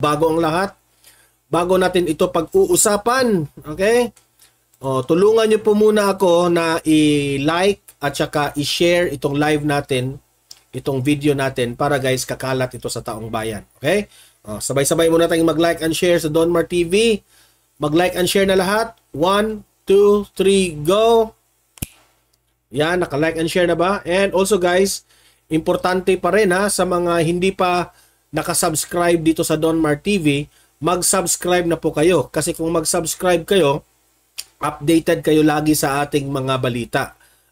bago ang lahat, bago natin ito pag-uusapan, okay? Tulungan niyo po muna ako na i-like at saka i-share itong live natin, itong video natin para guys kakalat ito sa taong bayan, okay? Sabay-sabay muna tayong mag-like and share sa Donmar TV. Mag-like and share na lahat. 1, 2, 3, go! Yan, naka-like and share na ba? And also guys, importante pa rin ha, sa mga hindi pa nakasubscribe dito sa Donmar TV, mag-subscribe na po kayo. Kasi kung mag-subscribe kayo, updated kayo lagi sa ating mga balita.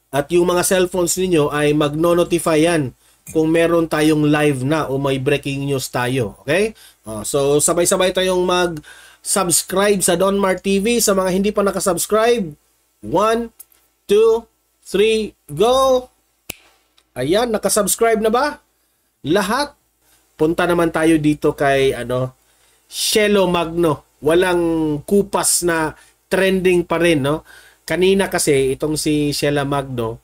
At yung mga cellphones ninyo ay magno-notify yan kung meron tayong live na o may breaking news tayo. Okay? So, sabay-sabay tayong mag-subscribe sa Donmar TV. Sa mga hindi pa nakasubscribe, 1, 2, 3, go! Ayan, nakasubscribe na ba? Lahat? Punta naman tayo dito kay Shelo Magno. Walang kupas na trending pa rin, no? Kanina kasi itong si Shela Magno,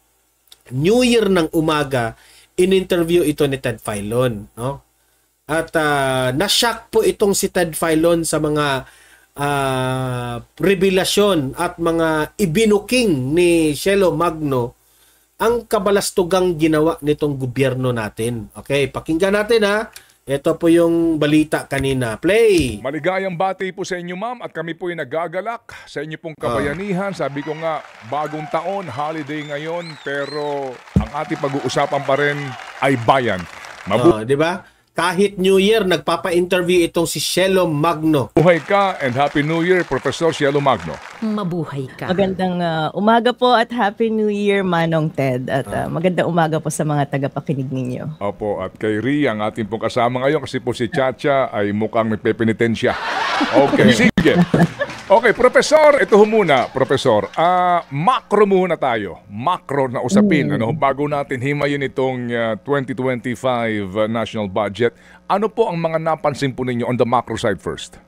New Year ng umaga, in-interview ito ni Ted Filon, no? At na-shock po itong si Ted Filon sa mga revelasyon at mga ibinuking ni Shelo Magno ang kabalastugang ginawa nitong gobyerno natin. Okay, pakinggan natin ha. Ito po yung balita kanina. Play! Maligayang bati po sa inyo ma'am at kami po ay nagagalak sa inyo pong kabayanihan. Sabi ko nga, bagong taon, holiday ngayon, pero ang ating pag-uusapan pa rin ay bayan. Di ba? Kahit New Year, nagpapa-interview itong si Shelo Magno. Mabuhay ka and Happy New Year, Professor Shelo Magno. Mabuhay ka. Magandang umaga po at Happy New Year, Manong Ted. At magandang umaga po sa mga tagapakinig ninyo. Opo, at kay Ria, ang ating pong kasama ngayon kasi po si Chacha ay mukhang may pepenitensya. Okay, sige. Okay, Professor, ito muna, Professor. Macro muna tayo. Macro na usapin. Bago natin himayin itong 2025 national budget, ano po ang mga napansin po ninyo on the macro side first?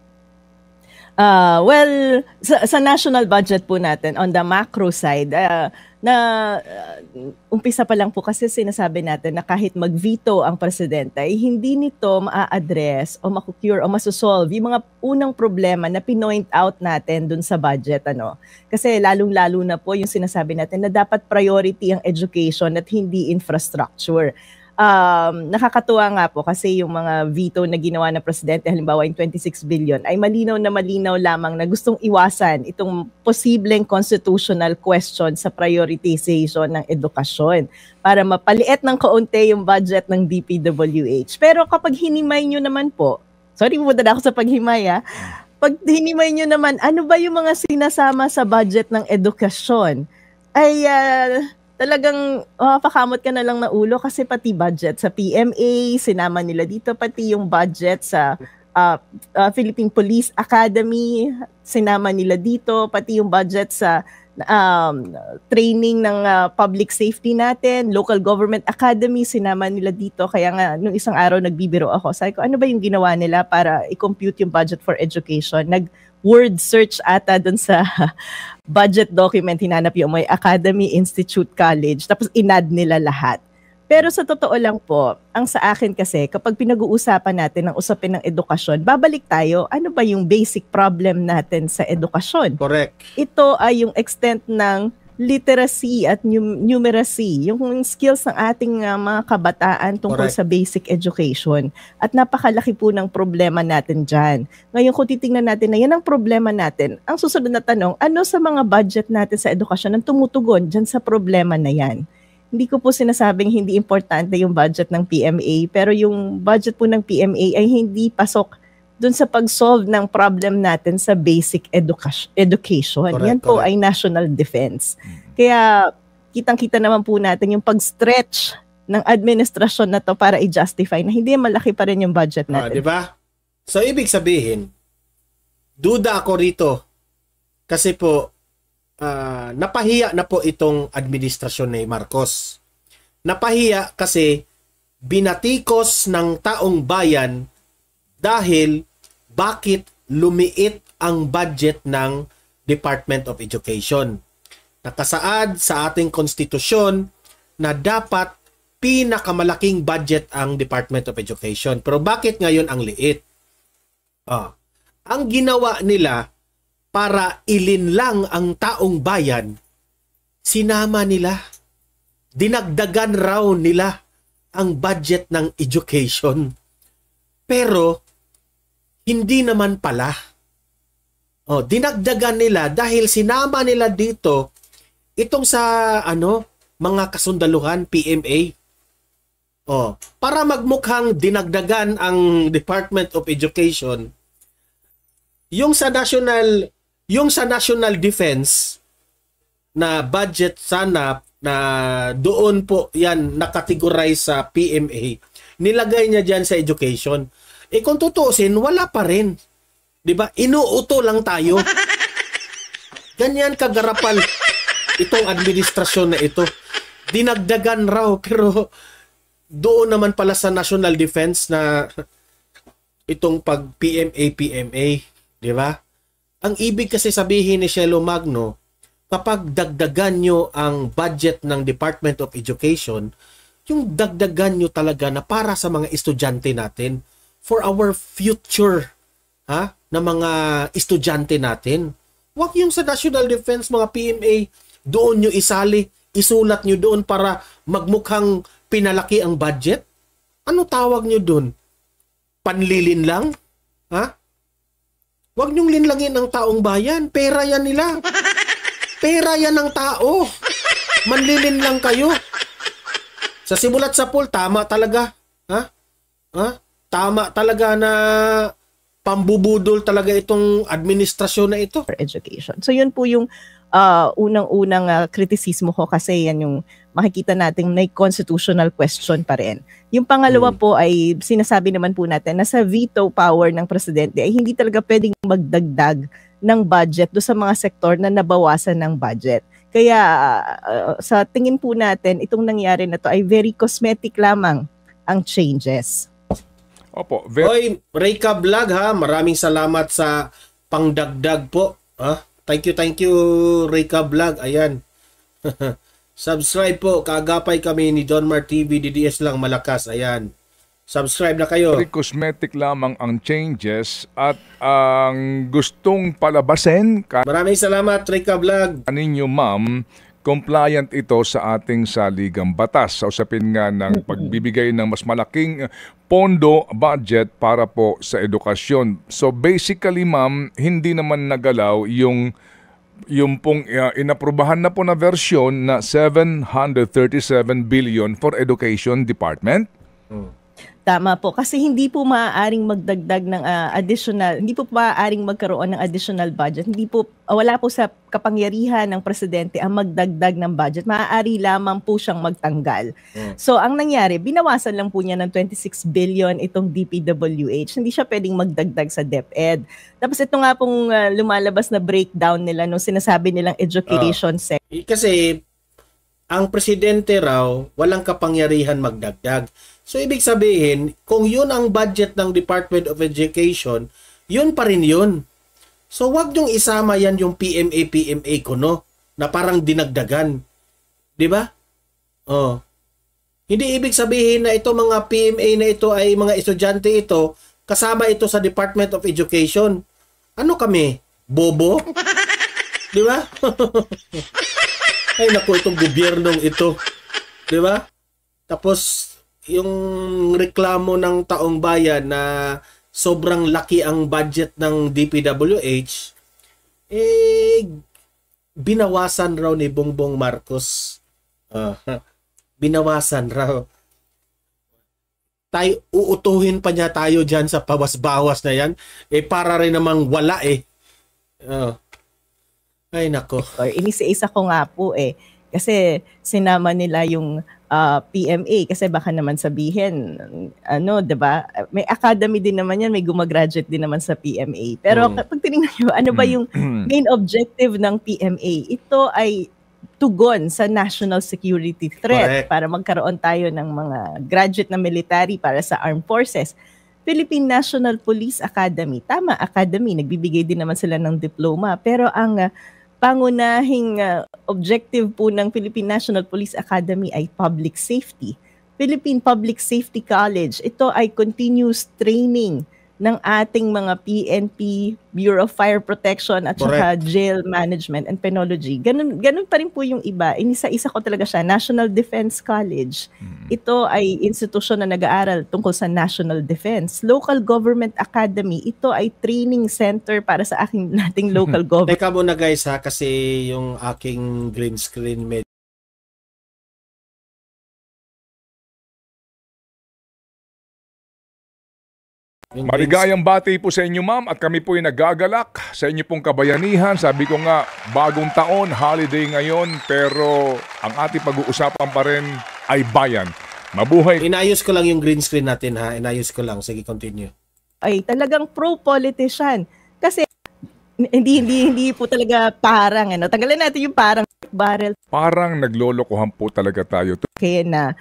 Well, sa national budget po natin, on the macro side, umpisa pa lang po kasi sinasabi natin na kahit mag-veto ang presidente, ay hindi nito ma-address o ma-cure o masosolve yung mga unang problema na pinoint out natin dun sa budget. Kasi lalong-lalo na po yung sinasabi natin na dapat priority ang education at hindi infrastructure. Nakakatuwa nga po kasi yung mga veto na ginawa ng presidente, halimbawa yung 26 billion, ay malinaw na malinaw lamang na gustong iwasan itong posibleng constitutional question sa prioritization ng edukasyon para mapaliit ng kaunti yung budget ng DPWH. Pero kapag hinimay nyo naman po, sorry pumunta na ako sa paghimay pag hinimay nyo naman, ano ba yung mga sinasama sa budget ng edukasyon, ay talagang pakamot ka na lang na ulo kasi pati budget sa PMA, sinama nila dito, pati yung budget sa Philippine Police Academy, sinama nila dito, pati yung budget sa training ng public safety natin, local government academy, sinama nila dito. Kaya nga, nung isang araw nagbibiro ako, sabi ko, ano ba yung ginawa nila para i-compute yung budget for education? Word search ata dun sa budget document, hinanap yung may Academy, Institute, College, tapos inad nila lahat. Pero sa totoo lang po, ang sa akin kasi, kapag pinag-uusapan natin ng usapin ng edukasyon, babalik tayo, ano ba yung basic problem natin sa edukasyon? Correct. Ito ay yung extent ng literacy at numeracy, yung skills ng ating mga kabataan tungkol sa basic education. At napakalaki po ng problema natin dyan. Ngayon kung titingnan natin na yan ang problema natin, ang susunod na tanong, ano sa mga budget natin sa edukasyon ang tumutugon dyan sa problema na yan? Hindi ko po sinasabing hindi importante yung budget ng PMA, pero yung budget po ng PMA ay hindi pasok dun sa pag-solve ng problem natin sa basic education. Correct, Yan po correct. ay national defense. Kaya kitang-kita naman po natin yung pag-stretch ng administrasyon na to para i-justify na hindi malaki pa rin yung budget natin. Di ba? So, ibig sabihin, duda ako rito kasi po, napahiya na po itong administrasyon ni Marcos. Napahiya kasi binatikos ng taong bayan dahil bakit lumiit ang budget ng Department of Education. Nakasaad sa ating konstitusyon na dapat pinakamalaking budget ang Department of Education. Pero bakit ngayon ang liit? Ang ginawa nila para ilinlang ang taong bayan, sinama nila. Dinagdagan raw nila ang budget ng education. Pero, hindi naman pala. Dinagdagan nila dahil sinama nila dito itong sa mga kasundaluhan, PMA. Para magmukhang dinagdagan ang Department of Education, yung sa National Defense na budget sana na doon po yan nakategorize sa PMA, nilagay niya diyan sa education. Kung tutuusin, wala pa rin. 'Di ba? Inuuto lang tayo. Ganyan kagarapal itong administrasyon na ito. Dinagdagan raw, pero doon naman pala sa National Defense na itong pag PMA, 'di ba? Ang ibig kasi sabihin ni Shelo Magno, kapag dagdagan nyo ang budget ng Department of Education, yung dagdagan nyo talaga na para sa mga estudyante natin, for our future na mga estudyante natin. Huwag yung sa National Defense, mga PMA, doon nyo isali, isulat nyo doon para magmukhang pinalaki ang budget. Ano tawag nyo doon? Panlilin lang? Huwag nyong linlangin ang taong bayan. Pera yan nila. Pera yan ng tao. Manlilin lang kayo. Sa simulat sa pool, tama talaga. Tama talaga na pambubudol talaga itong administrasyon na ito. For education. So yun po yung unang-unang kritisismo ko, kasi yan yung makikita natin may constitutional question pa rin. Yung pangalawa po ay sinasabi naman po natin na sa veto power ng presidente ay hindi talaga pwedeng magdagdag ng budget do sa mga sektor na nabawasan ng budget. Kaya sa tingin po natin, itong nangyari na to ay very cosmetic lamang ang changes. Opo. Hoy, Reyka Vlog maraming salamat sa pangdagdag po. Thank you Reyka Vlog. Ayan. Subscribe po, kaagapay kami ni Donmar TV, DDS lang malakas. Ayan. Subscribe na kayo. Very cosmetic lamang ang changes at ang gustong palabasin. Maraming salamat, Reyka Vlog. Ninyo, ma'am, compliant ito sa ating saligang batas sa usapin nga ng pagbibigay ng mas malaking pondo, budget para po sa edukasyon. So basically, ma'am, hindi naman nagalaw yung pong inaprubahan na po na versyon na 737 billion for Education Department. Tama po, kasi hindi po maaaring magdagdag ng additional, hindi po maaaring magkaroon ng additional budget. Hindi po, wala po sa kapangyarihan ng presidente ang magdagdag ng budget. Maaari lamang po siyang magtanggal. So ang nangyari, binawasan lang po niya ng 26 billion itong DPWH. Hindi siya pwedeng magdagdag sa DepEd. Tapos ito nga pong lumalabas na breakdown nila nung sinasabi nilang education sector. Kasi ang presidente raw walang kapangyarihan magdagdag. So, ibig sabihin, kung yun ang budget ng Department of Education, yun pa rin yun. So, wag niyong isama yan yung PMA ko, no? Na parang dinagdagan. Di ba? Hindi ibig sabihin na ito mga PMA na ito ay mga estudyante ito, kasama ito sa Department of Education. Ano kami? Bobo? Di ba? Ay, naku, itong gobyernong ito. Di ba? Tapos, yung reklamo ng taong bayan na sobrang laki ang budget ng DPWH, binawasan raw ni Bongbong Marcos. Binawasan raw. Uutuhin pa niya tayo dyan sa pawas-bawas na yan. Para rin namang wala Ay, nako. Inisa-isa ko nga po kasi sinama nila yung PMA, kasi baka naman sabihin, 'di ba? May academy din naman yan, may gumagraduate din naman sa PMA. Pero kapag tinignan niyo, ano ba yung main objective ng PMA? Ito ay tugon sa national security threat. Correct. Para magkaroon tayo ng mga graduate na military para sa armed forces. Philippine National Police Academy. Tama, academy. Nagbibigay din naman sila ng diploma. Pero ang pangunahing objective po ng Philippine National Police Academy ay public safety. Philippine Public Safety College, ito ay continuous training ng ating mga PNP, Bureau of Fire Protection at saka Jail Management and Penology. Ganun pa rin po yung iba. Inisa-isa ko talaga siya. National Defense College. Ito ay institusyon na nag-aaral tungkol sa national defense. Local Government Academy. Ito ay training center para sa nating local government. Teka muna guys ha, kasi yung aking green screen medyo Maligayang bati po sa inyo ma'am at kami po ay nagagalak sa inyo pong kabayanihan. Sabi ko nga, bagong taon, holiday ngayon, pero ang ating pag-uusapan pa rin ay bayan. Mabuhay! Inayos ko lang yung green screen natin ha. Inayos ko lang. Sige, continue. Ay talagang pro-politician. Kasi hindi po talaga parang tanggalin natin yung parang barrel. Parang naglolokohan po talaga tayo. Kaya na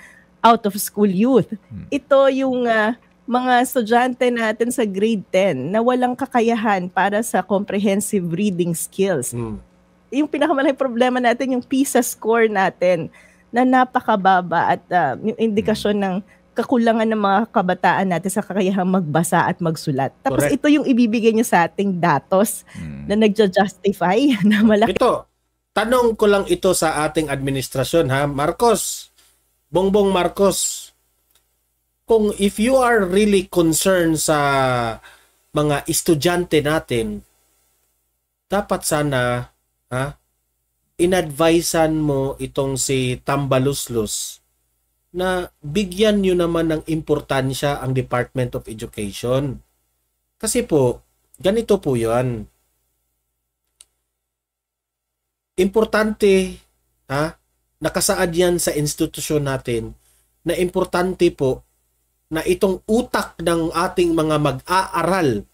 out of school youth. Ito yung mga estudyante natin sa grade 10 na walang kakayahan para sa comprehensive reading skills. Yung pinakamalaking problema natin, yung PISA score natin na napakababa at yung indikasyon ng kakulangan ng mga kabataan natin sa kakayahang magbasa at magsulat. Tapos ito yung ibibigay niyo sa ating datos na nagja-justify na malaki. Ito, tanong ko lang ito sa ating administrasyon ha. Marcos, Bongbong Marcos, kung if you are really concerned sa mga estudyante natin, dapat sana inadvisean mo itong si Tambaluslos na bigyan nyo naman ng importansya ang Department of Education. Kasi po, ganito po yun. Importante, nakasaad yan sa institusyon natin, na importante po na itong utak ng ating mga mag-aaral,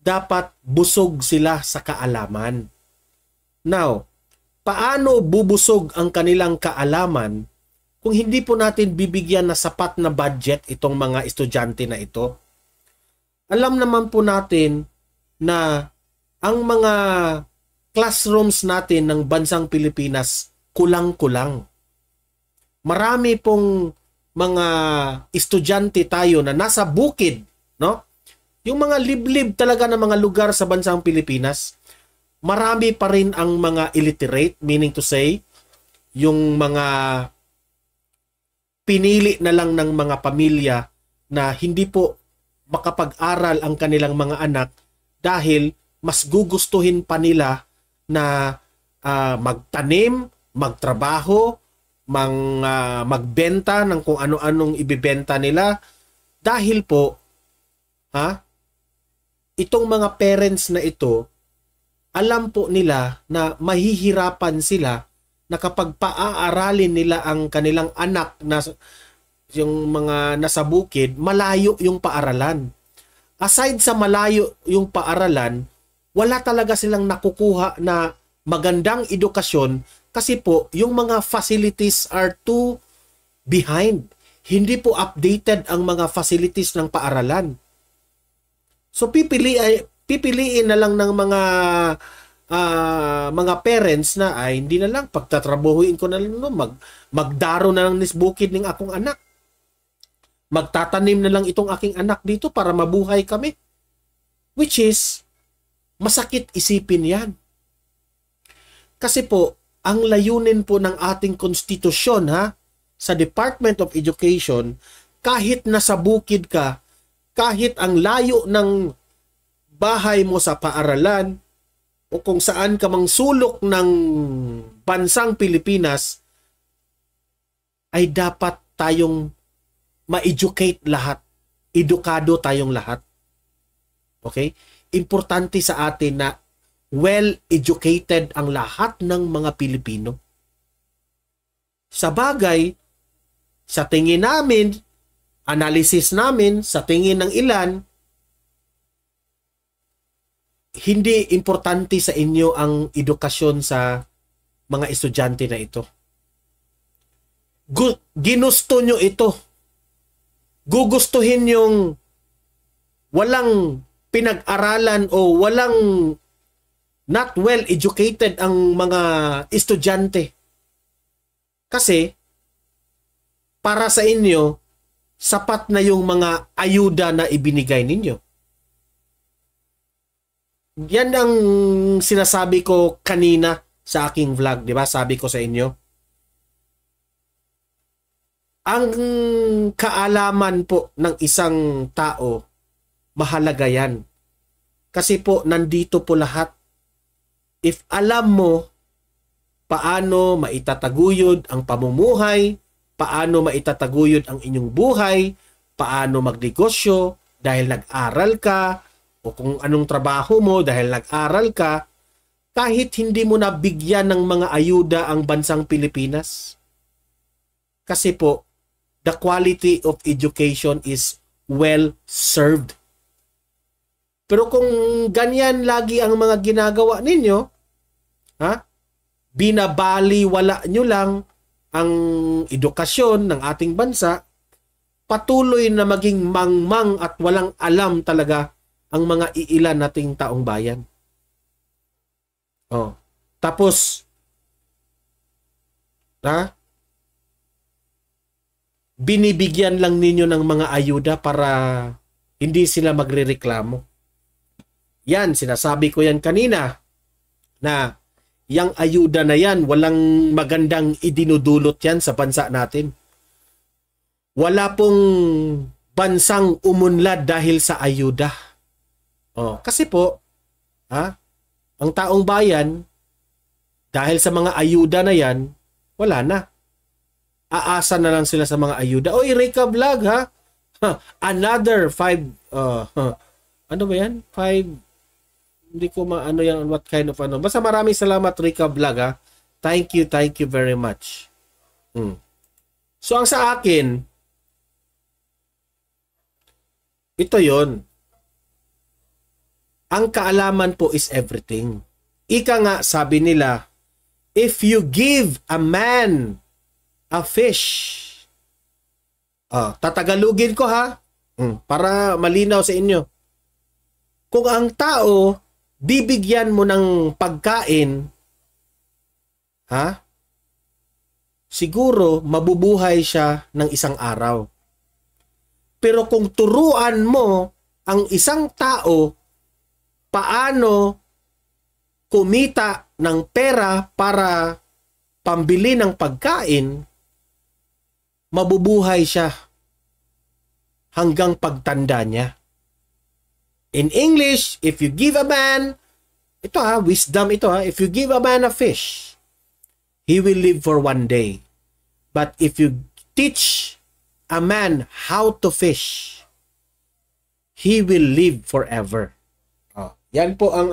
dapat busog sila sa kaalaman. Now, paano bubusog ang kanilang kaalaman kung hindi po natin bibigyan na sapat na budget itong mga estudyante na ito? Alam naman po natin na ang mga classrooms natin ng bansang Pilipinas kulang-kulang. Marami pong mga estudyante tayo na nasa bukid, no? Yung mga liblib talaga ng mga lugar sa bansang Pilipinas, marami pa rin ang mga illiterate, meaning to say, yung mga pinili na lang ng mga pamilya na hindi po makapag-aral ang kanilang mga anak dahil mas gugustuhin pa nila na magtanim, magtrabaho, magbenta ng kung ano-anong ibibenta nila dahil po itong mga parents na ito, alam po nila na mahihirapan sila na kapag paaaralin nila ang kanilang anak na yung mga nasa bukid, malayo yung paaralan. Aside sa malayo yung paaralan, wala talaga silang nakukuha na magandang edukasyon kasi po yung mga facilities are too behind. Hindi po updated ang mga facilities ng paaralan. So pipiliin na lang ng mga parents na ay hindi na lang pagtatrabahuin ko na lang magdaro na lang nis bukid ng akong anak. Magtatanim na lang itong aking anak dito para mabuhay kami. Which is masakit isipin 'yan. Kasi po ang layunin po ng ating konstitusyon sa Department of Education, kahit nasa bukid ka, kahit ang layo ng bahay mo sa paaralan o kung saan ka mang sulok ng bansang Pilipinas, ay dapat tayong ma-educate lahat. Edukado tayong lahat. Okay? Importante sa atin na well-educated ang lahat ng mga Pilipino. Sa bagay, sa tingin namin, analysis namin, sa tingin ng ilan, hindi importante sa inyo ang edukasyon sa mga estudyante na ito. Ginusto nyo ito. Gugustuhin yung walang pinag-aralan o walang not well educated ang mga estudyante. Kasi para sa inyo, sapat na yung mga ayuda na ibinigay ninyo. Yan ang sinasabi ko kanina sa aking vlog, di ba? Sabi ko sa inyo, ang kaalaman po ng isang tao, mahalaga yan. Kasi po, nandito po lahat. If alam mo paano maitataguyod ang pamumuhay, paano maitataguyod ang inyong buhay, paano magnegosyo dahil nag-aral ka, o kung anong trabaho mo dahil nag-aral ka, kahit hindi mo nabigyan ng mga ayuda ang bansang Pilipinas. Kasi po, the quality of education is well served. Pero kung ganyan lagi ang mga ginagawa ninyo, binabaliwala nyo lang ang edukasyon ng ating bansa, patuloy na maging mangmang at walang alam talaga ang mga iilan nating taong bayan. Tapos, binibigyan lang ninyo ng mga ayuda para hindi sila magrereklamo. Yan, sinasabi ko yan kanina, na yang ayuda na yan, walang magandang idinudulot yan sa bansa natin. Wala pong bansang umunlad dahil sa ayuda. Kasi po, ang taong bayan, dahil sa mga ayuda na yan, wala na. Aasa na lang sila sa mga ayuda. Oy, Rika Vlog, another 5, ano ba yan? 5, hindi ko maano yan, what kind of ano. Basta maraming salamat, Rika Vlog, thank you very much. So, ang sa akin, ito yon. Ang kaalaman po is everything. Ika nga, sabi nila, if you give a man a fish, tatagalugin ko para malinaw sa inyo. Kung ang tao, bibigyan mo ng pagkain, siguro mabubuhay siya ng isang araw. Pero kung turuan mo ang isang tao paano kumita ng pera para pambili ng pagkain, mabubuhay siya hanggang pagtanda niya. In English, if you give a man, ito wisdom ito if you give a man a fish, he will live for one day. But if you teach a man how to fish, he will live forever. Yan po ang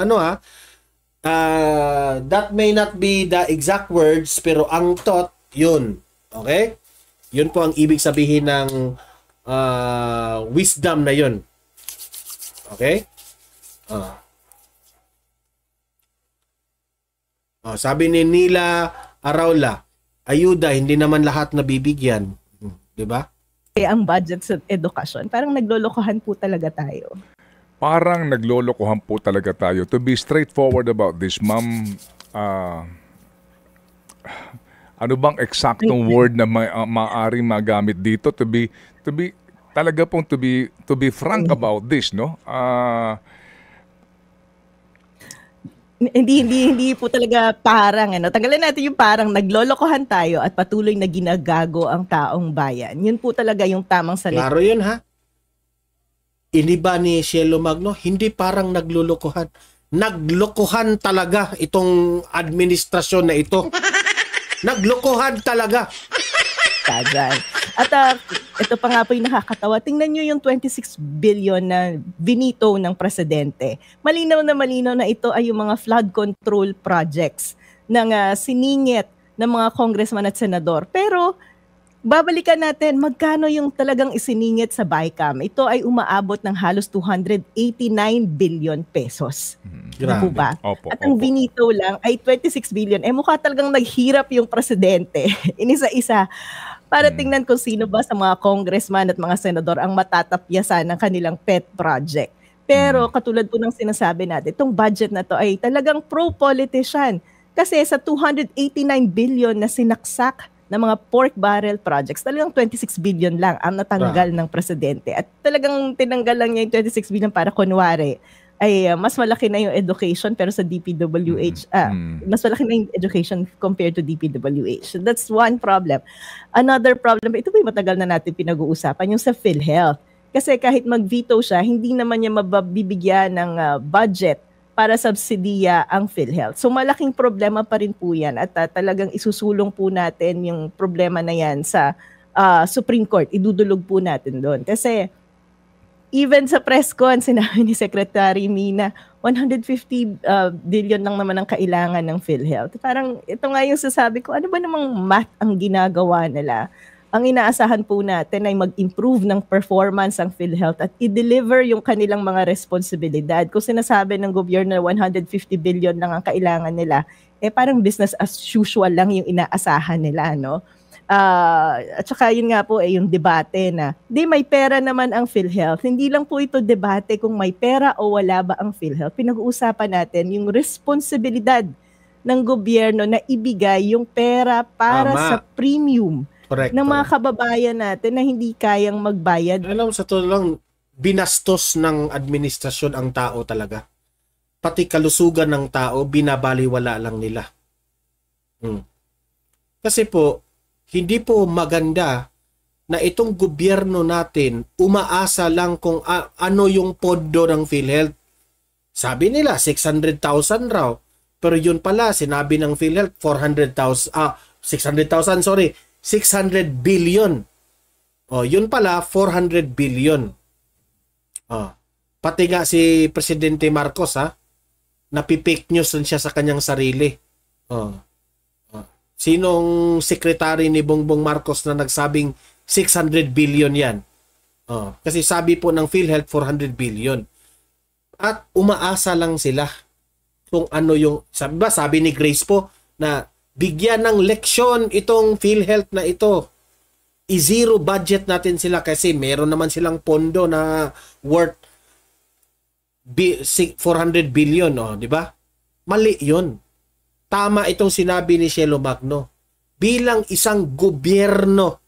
that may not be the exact words, pero ang thought, yun. Okay? Yun po ang ibig sabihin ng wisdom na yun. Okay? Sabi ni Nila Araula, ayuda, hindi naman lahat nabibigyan. Diba? Ang budget sa edukasyon, parang naglolokohan po talaga tayo. Parang naglolokohan po talaga tayo. To be straightforward about this, ma'am, ano bang eksaktong word na maaaring magamit dito to be talaga pong to be frank about this, no? Hindi po talaga parang tanggalin natin yung parang naglolokohan tayo at patuloy na ginagago ang taong bayan. Yun po talaga yung tamang salita. Klaro yun, Iniba ni Cielo Magno, hindi parang naglulukuhan. Naglokohan talaga itong administrasyon na ito. Naglokohan talaga. Kazan. At ito pa nga po yung nakakatawa. Tingnan nyo yung 26 billion na binito ng presidente. Malinaw na ito ay yung mga flood control projects ng siningit ng mga congressman at senador. Pero babalikan natin, magkano yung talagang isiningit sa BICAM? Ito ay umaabot ng halos 289 billion pesos. Grabe. Ba? At ang binito lang ay 26 billion. Mukha talagang naghirap yung presidente. Inisa-isa. Para tingnan kung sino ba sa mga congressman at mga senador ang matatapyasan ng kanilang pet project. Pero katulad po ng sinasabi natin, itong budget na to ay talagang pro-politician. Kasi sa 289 billion na sinaksak na mga pork barrel projects, talagang 26 billion lang ang natanggal ng presidente. At talagang tinanggal lang niya yung 26 billion para kunwari ay mas malaki na yung education pero sa DPWH, mas malaki na yung education compared to DPWH. So that's one problem. Another problem, ito ba yung matagal na natin pinag-uusapan, yung sa PhilHealth. Kasi kahit mag-veto siya, hindi naman niya mabibigyan ng budget para subsidiya ang PhilHealth. So malaking problema pa rin po yan at talagang isusulong po natin yung problema na yan sa Supreme Court. Idudulog po natin doon. Kasi even sa press con, sinabi ni Secretary Mina, 150 billion lang naman ang kailangan ng PhilHealth. Parang ito nga yung sasabi ko, ano ba namang math ang ginagawa nila? Ang inaasahan po natin ay mag-improve ng performance ang PhilHealth at i-deliver yung kanilang mga responsibilidad. Kung sinasabi ng gobyerno na 150 billion lang ang kailangan nila, parang business as usual lang yung inaasahan nila, no? At saka yun nga po yung debate na may pera naman ang PhilHealth. Hindi lang po ito debate kung may pera o wala ba ang PhilHealth. Pinag-uusapan natin yung responsibilidad ng gobyerno na ibigay yung pera para sa premium ng mga kababayan natin na hindi kayang magbayad. Alam mo, sa totoo lang, binastos ng administrasyon ang tao talaga. Pati kalusugan ng tao, binabaliwala lang nila. Kasi po, hindi po maganda na itong gobyerno natin umaasa lang kung ano yung pondo ng PhilHealth. Sabi nila, 600,000 raw. Pero yun pala, sinabi ng PhilHealth, 600 billion. Yun pala, 400 billion. Pati nga si Presidente Marcos, napipake news siya sa kanyang sarili. Sinong sekretary ni Bongbong Marcos na nagsabing 600 billion yan? Kasi sabi po ng PhilHealth, 400 billion. At umaasa lang sila kung ano yung, sabi ni Grace po, na bigyan ng leksyon itong PhilHealth na ito. I-zero budget natin sila kasi meron naman silang pondo na worth 400 billion, di ba? Mali yun. Tama itong sinabi ni Shelo Magno. Bilang isang gobyerno,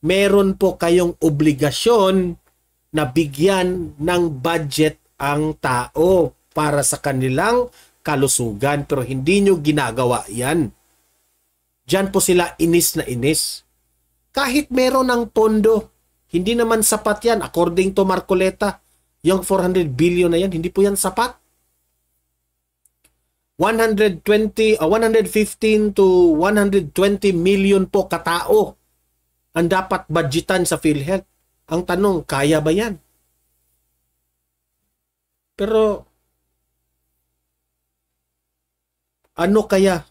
meron po kayong obligasyon na bigyan ng budget ang tao para sa kanilang kalusugan. Pero hindi nyo ginagawa yan. Diyan po sila inis na inis. Kahit meron ng pondo, hindi naman sapat yan. According to Marcoleta, yung 400 billion na yan, hindi po yan sapat. 115 to 120 million po katao ang dapat budgetan sa PhilHealth. Ang tanong, kaya ba yan? Pero ano kaya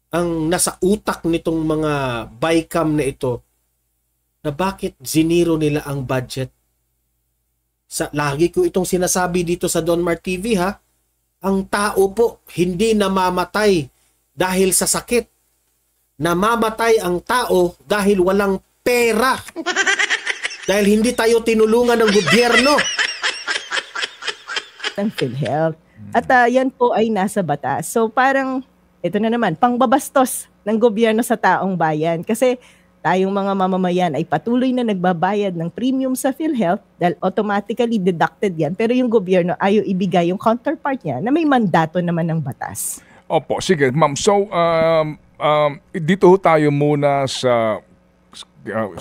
ang nasa utak nitong mga BICAM na ito na bakit ziniro nila ang budget? Lagi ko itong sinasabi dito sa Donmar TV, ang tao po hindi namamatay dahil sa sakit. Namamatay ang tao dahil walang pera. Dahil hindi tayo tinulungan ng gobyerno. Ng PhilHealth. At yan po ay nasa batas. So parang, ito na naman, pangbabastos ng gobyerno sa taong bayan. Kasi tayong mga mamamayan ay patuloy na nagbabayad ng premium sa PhilHealth dahil automatically deducted yan. Pero yung gobyerno ayaw ibigay yung counterpart niya na may mandato naman ng batas. Opo, sige ma'am. So, dito tayo muna sa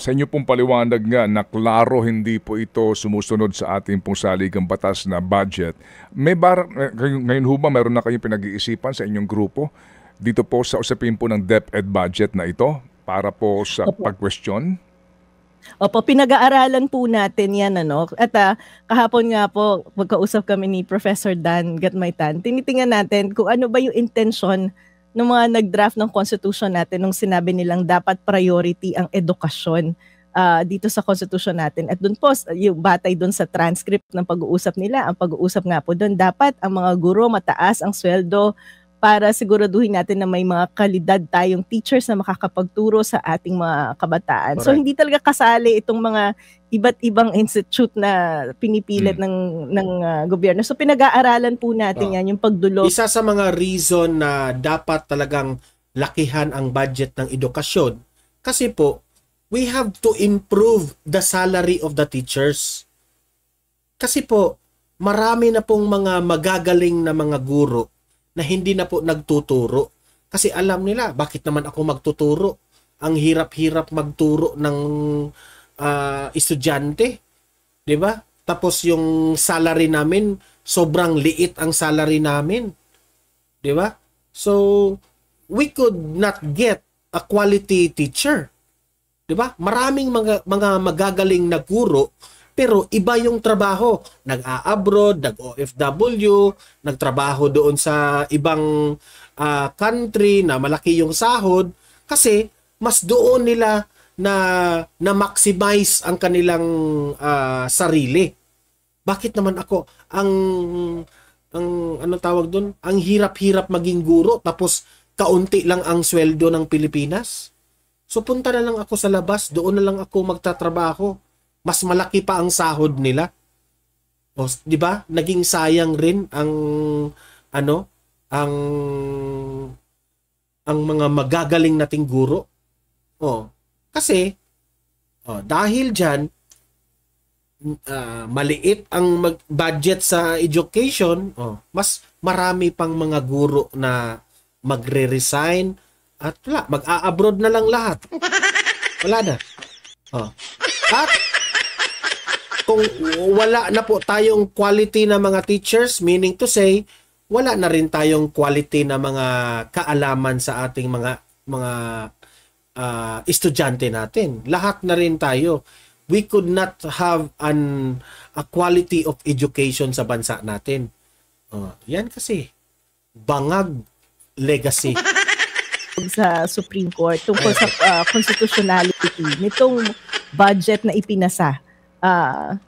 inyo pong paliwanag nga na klaro hindi po ito sumusunod sa ating pong saligang batas na budget. Ngayon ho ba meron na kayong pinag-iisipan sa inyong grupo dito po sa usapin po ng DepEd budget na ito para po sa pag-question? Opo, pinag-aaralan po natin yan. At kahapon nga po, magkausap kami ni Professor Dan Gatmaytan, tinitingnan natin kung ano ba yung intention ng mga nag-draft ng Constitution natin nung sinabi nilang dapat priority ang edukasyon dito sa Constitution natin. At doon po, yung batay doon sa transcript ng pag-uusap nila, ang pag-uusap nga po doon, dapat ang mga guro mataas ang sweldo para siguraduhin natin na may mga kalidad tayong teachers na makakapagturo sa ating mga kabataan. Correct. So hindi talaga kasali itong mga iba't ibang institute na pinipilit ng gobyerno. So pinag-aaralan po natin yan, yung pagdulo. Isa sa mga reason na dapat talagang lakihan ang budget ng edukasyon Kasi po, we have to improve the salary of the teachers. Kasi po, marami na pong mga magagaling na mga guro na hindi na po nagtuturo. Kasi alam nila, bakit naman ako magtuturo? Ang hirap-hirap magturo ng estudyante. 'Di ba? Tapos yung salary namin, sobrang liit ang salary namin. 'Di ba? So, we could not get a quality teacher. 'Di ba? Maraming mga magagaling na guro, pero iba yung trabaho. Nag-a-abroad, nag-OFW, nagtrabaho doon sa ibang country na malaki yung sahod kasi mas doon nila na maximize ang kanilang sarili. Bakit naman ako ang anong tawag doon? Ang hirap-hirap maging guro tapos kaunti lang ang sweldo ng Pilipinas? So punta na lang ako sa labas, doon na lang ako magtatrabaho. Mas malaki pa ang sahod nila. O, 'di ba? Naging sayang rin ang ang mga magagaling nating guro. Kasi dahil diyan maliit ang budget sa education, mas marami pang mga guro na magre-resign at mag-a-abroad na lang lahat. Wala na. At kung wala na po tayong quality na mga teachers, meaning to say, wala na rin tayong quality na mga kaalaman sa ating mga estudyante natin. Lahat na rin tayo. We could not have a quality of education sa bansa natin. Yan kasi bangag legacy sa Supreme Court tungkol sa constitutionality nitong budget na ipinasa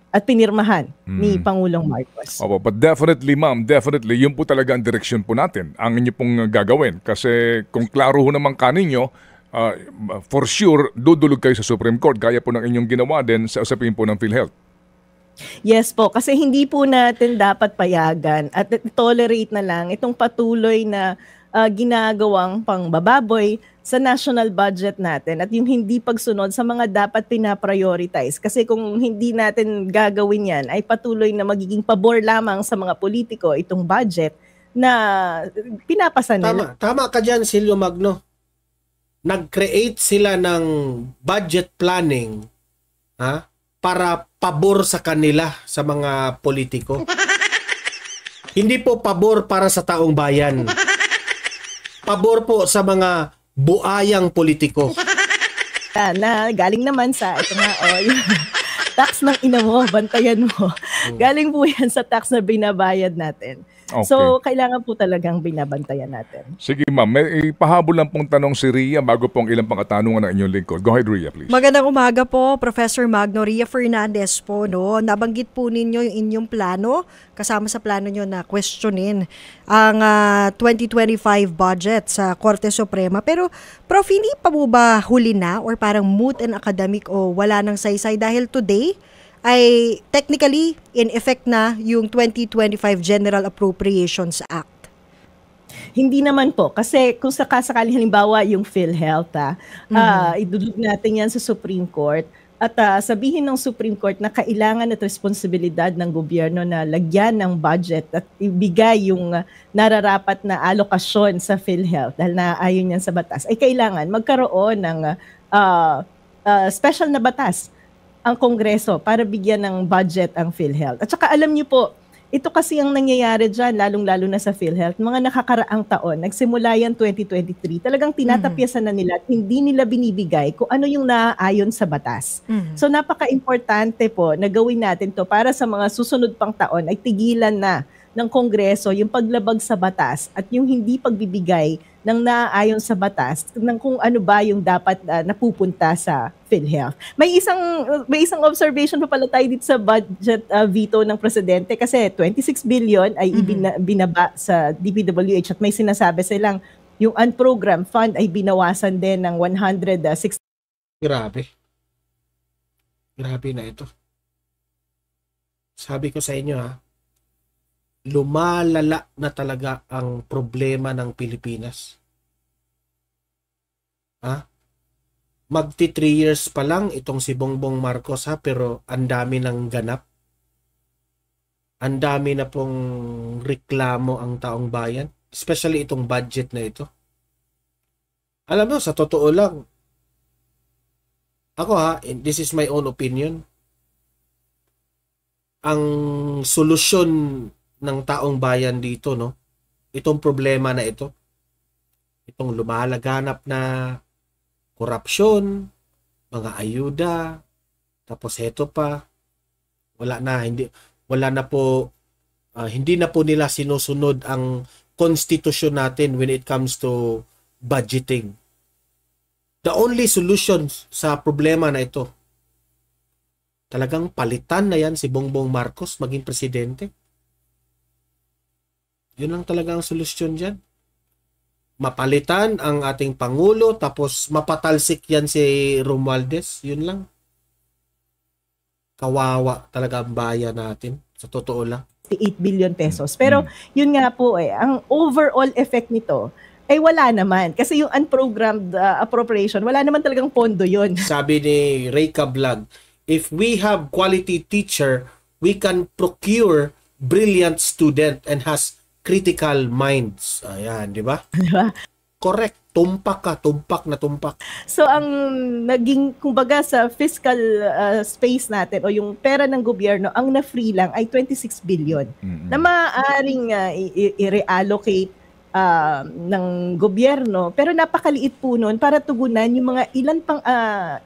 at pinirmahan ni Pangulong Marcos. Opo, but definitely ma'am, definitely, yun po talaga ang direksyon po natin, ang inyo pong gagawin. Kasi kung klaro ho naman kaninyo, for sure, dudulog kayo sa Supreme Court, gaya po ng inyong ginawa din sa usapin po ng PhilHealth. Yes po, kasi hindi po natin dapat payagan at tolerate na lang itong patuloy na ginagawang pangbababoy sa national budget natin at yung hindi pagsunod sa mga dapat pinaprioritize. Kasi kung hindi natin gagawin yan, ay patuloy na magiging pabor lamang sa mga politiko itong budget na pinapasa nila. Tama ka dyan, Silvio Magno. Nag-create sila ng budget planning para pabor sa kanila sa mga politiko. Hindi po pabor para sa taong bayan. Pabor po sa mga buayang politiko. Na galing naman sa ito nga yung tax ng ina mo, bantayan mo. Galing po yan sa tax na binabayad natin. Okay. So, kailangan po talagang binabantayan natin. Sige ma'am, may pahabol lang pong tanong si Ria bago pong ilang pang katanungan ng inyong lingkod. Go ahead, Ria, please. Magandang umaga po, Professor Magno. Ria Fernandez po, no? Nabanggit po ninyo yung inyong plano, kasama sa plano nyo na questionin ang 2025 budget sa Korte Suprema. Pero, Prof, hindi pa po ba huli na or parang moot and academic o wala nang saysay dahil today ay technically in effect na yung 2025 General Appropriations Act? Hindi naman po. Kasi kung sakasakali halimbawa yung PhilHealth, idudug natin yan sa Supreme Court at sabihin ng Supreme Court na kailangan at responsibilidad ng gobyerno na lagyan ng budget at ibigay yung nararapat na alokasyon sa PhilHealth dahil naayon yan sa batas, ay kailangan magkaroon ng special na batas ang Kongreso para bigyan ng budget ang PhilHealth. At saka alam niyo po, ito kasi ang nangyayari dyan, lalong-lalo na sa PhilHealth, mga nakakaraang taon, nagsimula yan 2023, talagang tinatapyasan na nila at hindi nila binibigay kung ano yung naaayon sa batas. So napaka-importante po na gawin natin to para sa mga susunod pang taon ay tigilan na ng Kongreso yung paglabag sa batas at yung hindi pagbibigay ng naaayon sa batas ng kung ano ba yung dapat napupunta sa PhilHealth. May isang observation pa pala tayo dito sa budget veto ng presidente kasi 26 billion ay binaba sa DPWH at may sinasabi silang yung unprogrammed fund ay binawasan din ng 160. Grabe. Grabe na ito. Sabi ko sa inyo lumalala na talaga ang problema ng Pilipinas. magti 3 years pa lang itong si Bongbong Marcos ha, pero ang dami ng ganap. Ang dami na pong reklamo ang taong bayan, especially itong budget na ito. Alam mo, sa totoo lang, ako ha, this is my own opinion, ang solusyon ng taong bayan dito, no, itong problema na ito, itong lumalaganap na korupsyon, mga ayuda, tapos heto pa, hindi na po nila sinusunod ang konstitusyon natin when it comes to budgeting. The only solution sa problema na ito, talagang palitan na yan si Bongbong Marcos maging presidente. Yun lang talaga ang solusyon dyan. Mapalitan ang ating Pangulo, tapos mapatalsik yan si Romualdez. Yun lang. Kawawa talaga ang bayan natin. Sa totoo lang. 8 billion pesos. Pero yun nga po ang overall effect nito ay wala naman. Kasi yung unprogrammed appropriation, wala naman talagang pondo yun. Sabi ni Reyka Vlog, if we have quality teacher, we can procure brilliant student and has critical minds. Ayan, di ba? Diba? Correct. Tumpak na tumpak. So ang naging, kumbaga sa fiscal space natin o yung pera ng gobyerno, ang na-free lang ay 26 billion na maaaring i-reallocate ng gobyerno, pero napakaliit po nun para tugunan yung mga ilan pang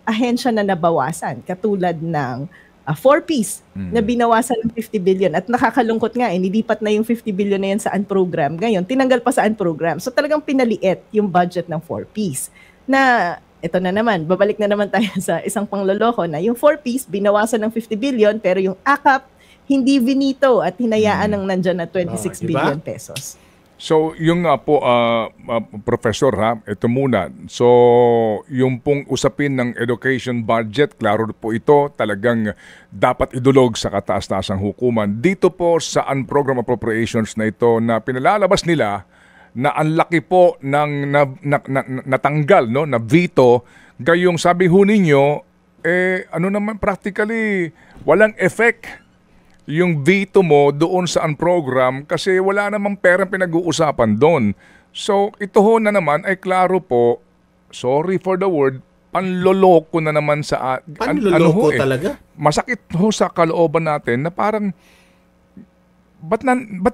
ahensya na nabawasan, katulad ng 4Ps na binawasan ng 50 billion. At nakakalungkot nga, nilipat na yung 50 billion na yan sa unprogram. Ngayon, tinanggal pa sa unprogram. So talagang pinaliit yung budget ng 4Ps. Na, ito na naman, babalik na naman tayo sa isang pangloloko na yung 4Ps, binawasan ng 50 billion, pero yung AKAP, hindi vinito at hinayaan ng nandyan na 26 billion pesos. So, yung nga po, Professor, ha, ito muna. So, yung pong usapin ng education budget, klaro po ito, talagang dapat idulog sa kataas-taasang hukuman. Dito po sa unprogram appropriations na ito na pinalalabas nila na ang laki po ng natanggal, no, na veto, gayong sabi ho ninyo, ano naman practically, walang effect yung veto mo doon sa unprogram kasi wala namang perang pinag-uusapan doon. So, ito ho na naman ay klaro po, sorry for the word, panloloko na naman sa... Panloloko talaga? Masakit ho sa kalooban natin na parang, ba't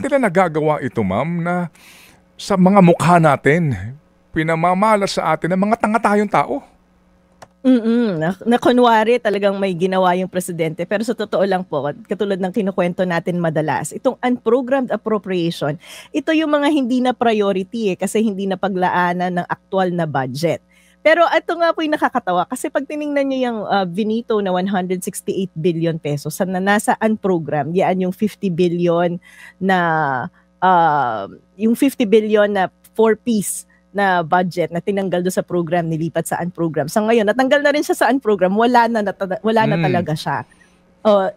nila nagagawa ito, ma'am, na sa mga mukha natin, pinamamalas sa atin na mga tanga tayong tao? Na kunwari talagang may ginawa yung presidente, pero sa totoo lang po, katulad ng kinukwento natin madalas, itong unprogrammed appropriation, ito yung mga hindi na priority kasi hindi na paglaanan ng aktual na budget. Pero ito nga po yung nakakatawa kasi pag tiningnan nyo yung vinito na 168 billion pesos na nasa unprogrammed, yan yung 50 billion na yung 50 billion na 4Ps na budget na tinanggal do sa program, nilipat sa unprogram. Sa ngayon, natanggal na rin siya sa unprogram, wala na talaga siya.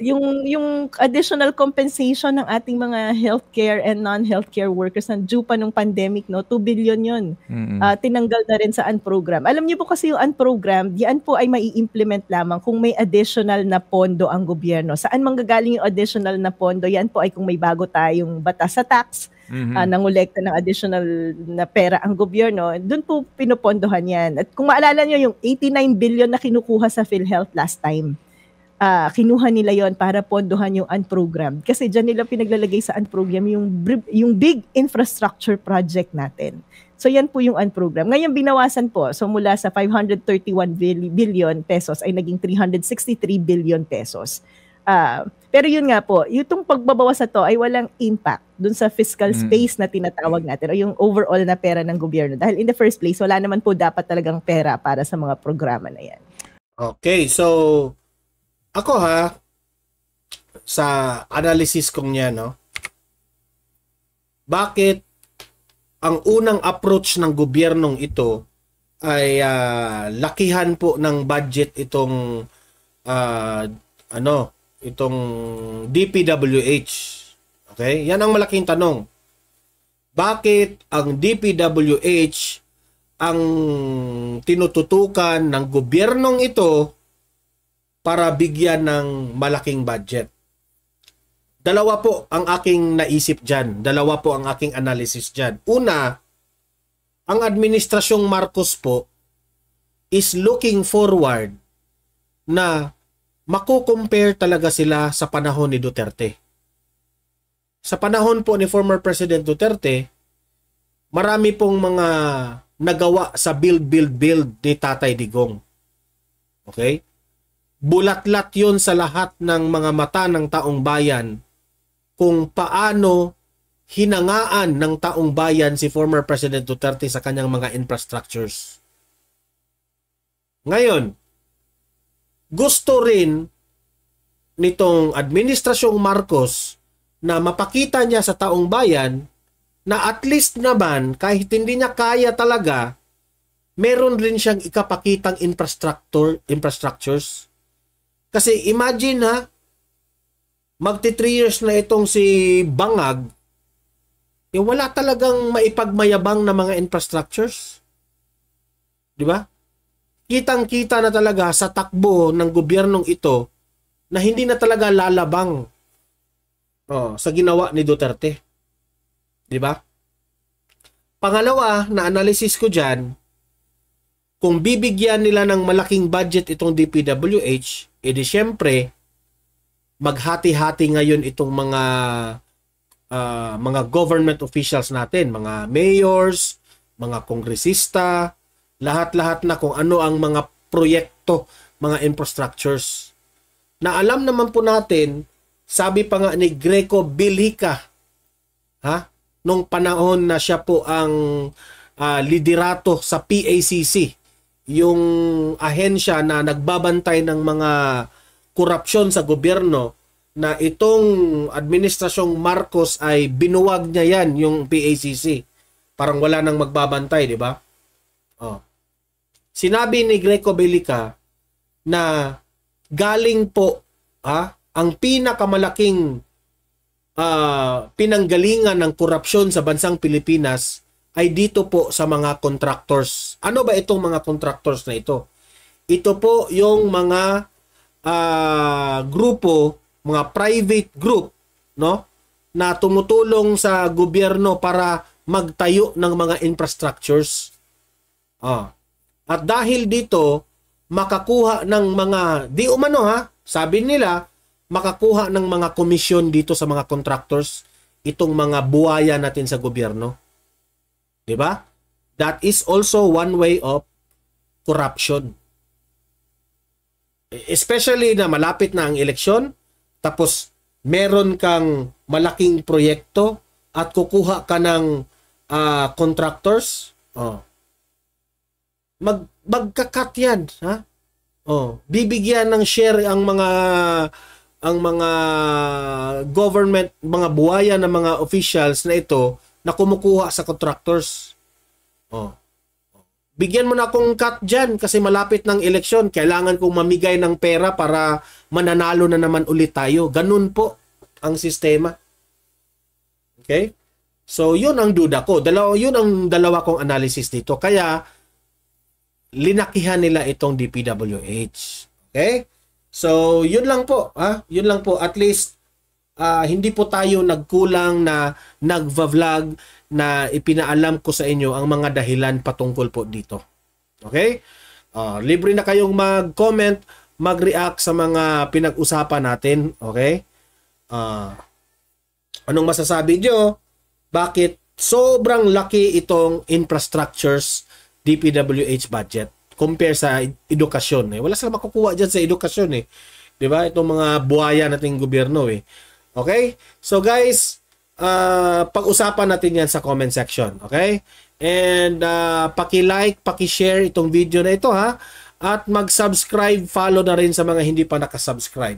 Yung additional compensation ng ating mga healthcare and non-healthcare workers na due pa nung pandemic, no, 2 billion yun. Tinanggal na rin sa unprogram. Alam niyo po kasi yung unprogram, yan po ay mai-implement lamang kung may additional na pondo ang gobyerno. Saan manggagaling yung additional na pondo? Yan po ay kung may bago tayong batas sa tax, nangolekta ng additional na pera ang gobyerno, doon po pinupondohan yan. At kung maalala nyo, yung 89 billion na kinukuha sa PhilHealth last time, kinuha nila yon para pondohan yung unprogram. Kasi dyan nila pinaglalagay sa unprogram yung big infrastructure project natin. So yan po yung unprogram. Ngayon binawasan po. So mula sa 531 billion pesos ay naging 363 billion pesos. Pero yun nga po, yung pagbabawas na to ay walang impact dun sa fiscal space na tinatawag natin o yung overall na pera ng gobyerno. Dahil in the first place, wala naman po dapat talagang pera para sa mga programa na yan. Okay, so ako sa analysis kong niya, no, bakit ang unang approach ng gobyernong ito ay lakihan po ng budget itong itong DPWH. Okay? Yan ang malaking tanong. Bakit ang DPWH ang tinututukan ng gobyernong ito para bigyan ng malaking budget? Dalawa po ang aking naisip dyan. Dalawa po ang aking analysis dyan. Una, ang administrasyong Marcos po is looking forward na makukompare talaga sila sa panahon ni Duterte. Sa panahon po ni former President Duterte, marami pong mga nagawa sa build ni Tatay Digong. Okay? Bulatlat yun sa lahat ng mga mata ng taong bayan kung paano hinangaan ng taong bayan si former President Duterte sa kanyang mga infrastructures. Ngayon, gusto rin nitong administrasyong Marcos na mapakita niya sa taong bayan na at least naman kahit hindi niya kaya talaga, meron rin siyang ikapakitang infrastructures. Kasi imagine ha, magti 3 years na itong si Bangag, wala talagang maipagmayabang na mga infrastructures. Di ba? Kitang-kita na talaga sa takbo ng gobyernong ito na hindi na talaga lalabang sa ginawa ni Duterte. Di ba? Pangalawa na analysis ko dyan, kung bibigyan nila ng malaking budget itong DPWH, edi syempre, maghati-hati ngayon itong mga government officials natin, mga mayors, mga kongresista, lahat-lahat na kung ano ang mga proyekto, mga infrastructures. Na alam naman po natin, sabi pa nga ni Greco Bilica, nung panahon na siya po ang liderato sa PACC, yung ahensya na nagbabantay ng mga korupsyon sa gobyerno, na itong administrasyong Marcos ay binuwag niya yan, yung PACC. Parang wala nang magbabantay, di ba? Sinabi ni Greco Bilica na galing po ang pinakamalaking pinanggalingan ng korupsyon sa bansang Pilipinas ay dito po sa mga contractors. Ano ba itong mga contractors na ito? Ito po yung mga grupo, mga private group, no, na tumutulong sa gobyerno para magtayo ng mga infrastructures. At dahil dito, makakuha ng mga, di umano sabi nila, makakuha ng mga komisyon dito sa mga contractors, itong mga buhaya natin sa gobyerno. Diba? That is also one way of corruption. Especially na malapit na ang eleksyon, tapos meron kang malaking proyekto at kukuha ka ng contractors, magkakat yan, bibigyan ng share ang mga government, mga buhaya ng mga officials na ito na kumukuha sa contractors. Bigyan mo na akong cut dyan kasi malapit ng eleksyon. Kailangan kong mamigay ng pera para mananalo na naman ulit tayo. Ganun po ang sistema. Okay? So, yun ang duda ko. Yun ang dalawa kong analysis dito. Kaya, linakihan nila itong DPWH. Okay? So, yun lang po. Yun lang po. At least, hindi po tayo nagkulang na nagva-vlog na ipinaalam ko sa inyo ang mga dahilan patungkol po dito. Okay? Libre na kayong mag-comment, mag-react sa mga pinag-usapan natin. Okay? Anong masasabi nyo? Bakit sobrang laki itong infrastructures DPWH budget compare sa edukasyon? Wala silang makukuha dyan sa edukasyon. Diba? Itong mga buhaya nating gobyerno. Okay? So guys, pag-usapan natin yan sa comment section. Okay? And paki-like, paki-share itong video na ito At mag-subscribe, follow na rin sa mga hindi pa nakasubscribe.